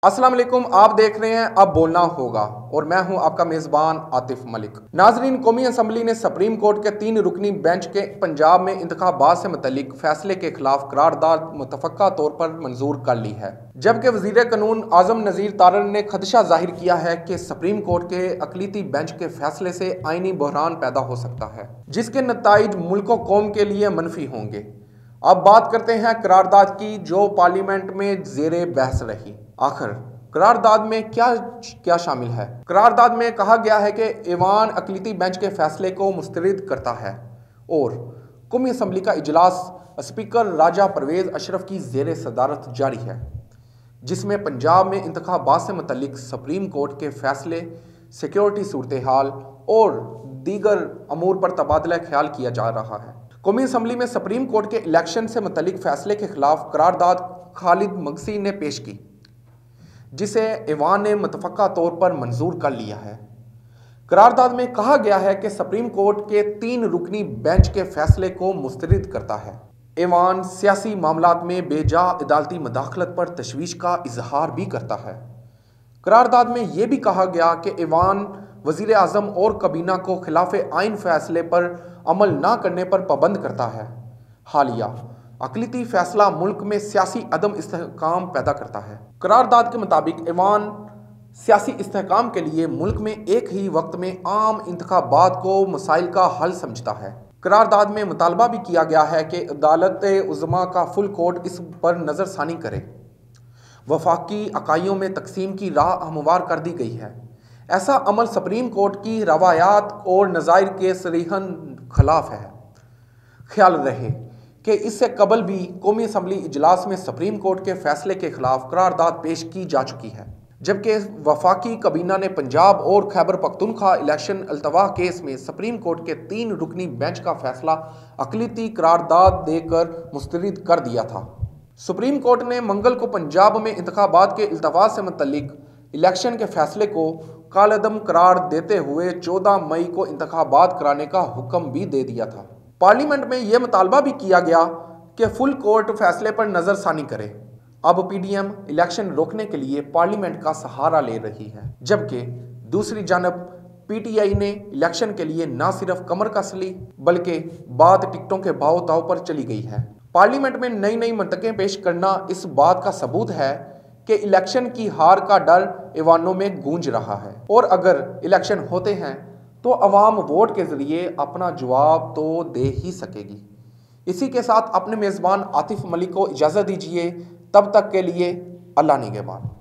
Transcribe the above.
अस्सलाम वालेकुम, आप देख रहे हैं अब बोलना होगा और मैं हूं आपका मेज़बान आतिफ मलिक। नाजरीन, कौमी असम्बली ने सुप्रीम कोर्ट के 3 रुकनी बेंच के पंजाब में इंतखाबात से मुतल्लिक फैसले के खिलाफ करारदाद मुतफ़क्का तौर पर मंजूर कर ली है, जबकि वज़ीर कानून आज़म नज़ीर तारड़ ने खदशा जाहिर किया है कि सुप्रीम कोर्ट के अक़लीती बेंच के फैसले से आइनी बहरान पैदा हो सकता है, जिसके नताइज मुल्क व कौम के लिए मनफी होंगे। अब बात करते हैं करारदाद की, जो पार्लियामेंट में ज़ेरे बहस रही। आखिर करारदाद में क्या क्या शामिल है? करारदाद में कहा गया है कि ऐवान अक़लीती बेंच के फैसले को मुस्तरद करता है और कौमी असम्बली का इजलास स्पीकर राजा परवेज़ अशरफ की ज़ेर सदारत जारी है, जिसमें पंजाब में इंतखाबात से मुतल्लिक सुप्रीम कोर्ट के फैसले, सिक्योरिटी सूरत हाल और दीगर अमूर पर तबादला ख्याल किया जा रहा है। कौमी असम्बली में सुप्रीम कोर्ट के इलेक्शन से मुतल्लिक फैसले के खिलाफ करारदाद खालिद मगसी ने पेश की, जिसे ऐवान ने मुतफ़क्का तौर पर मंजूर कर लिया है। करारदाद में कहा गया है कि सुप्रीम कोर्ट के 3 रुकनी बेंच के फैसले को मुस्तरद करता है। ऐवान सियासी मामलात में बेजा अदालती मदाखलत पर तशवीश का इजहार भी करता है। करारदाद में यह भी कहा गया कि ऐवान वज़ीर आज़म और कबीना को खिलाफ आइन फैसले पर अमल न करने पर पाबंद करता है। हालिया अक़लीती फैसला मुल्क में सियासी अदम इस्तेहकाम पैदा करता है। करारदाद के मुताबिक ऐवान सियासी इस्तेहकाम के लिए मुल्क में एक ही वक्त में आम इंतखाबात को मसाइल का हल समझता है। करारदाद में मुतालबा भी किया गया है कि अदालत उज़्मा का फुल कोर्ट इस पर नज़रसानी करे। वफाकी अकाइयों में तकसीम की राह हमवार कर दी गई है। ऐसा अमल सुप्रीम कोर्ट की रवायात और नज़ायर के सरीहन खिलाफ है। ख्याल रहे कि इससे कबल भी कौमी असम्बली इजलास में सुप्रीम कोर्ट के फैसले के खिलाफ करारदाद पेश की जा चुकी है, जबकि वफाकी कबीना ने पंजाब और खैबर पख्तूनख्वा इलेक्शन अल्तवा केस में सुप्रीम कोर्ट के 3 रुकनी बेंच का फैसला अक़लीती करारदाद देकर मुस्तरद कर दिया था। सुप्रीम कोर्ट ने मंगल को पंजाब में इंतखाबात के अल्तवा से मुतल्लिक इलेक्शन के फैसले को कालअदम करार देते हुए 14 मई को इंतखाबात कराने का हुक्म भी दे दिया था। पार्लियामेंट में यह मुतालबा भी किया गया कि फुल कोर्ट फैसले पर नज़रसानी करे। अब पीडीएम इलेक्शन रोकने के लिए पार्लियामेंट का सहारा ले रही है, जबकि दूसरी जानब पीटीआई ने इलेक्शन के लिए न सिर्फ कमर कस ली बल्कि बात टिकटों के भाव ताव पर चली गई है। पार्लियामेंट में नई नई मंतकें पेश करना इस बात का सबूत है कि इलेक्शन की हार का डर ऐवानों में गूंज रहा है और अगर इलेक्शन होते हैं तो अवाम वोट के ज़रिए अपना जवाब तो दे ही सकेगी। इसी के साथ अपने मेज़बान आतिफ मलिक को इजाज़त दीजिए। तब तक के लिए अल्लाह निगहबान।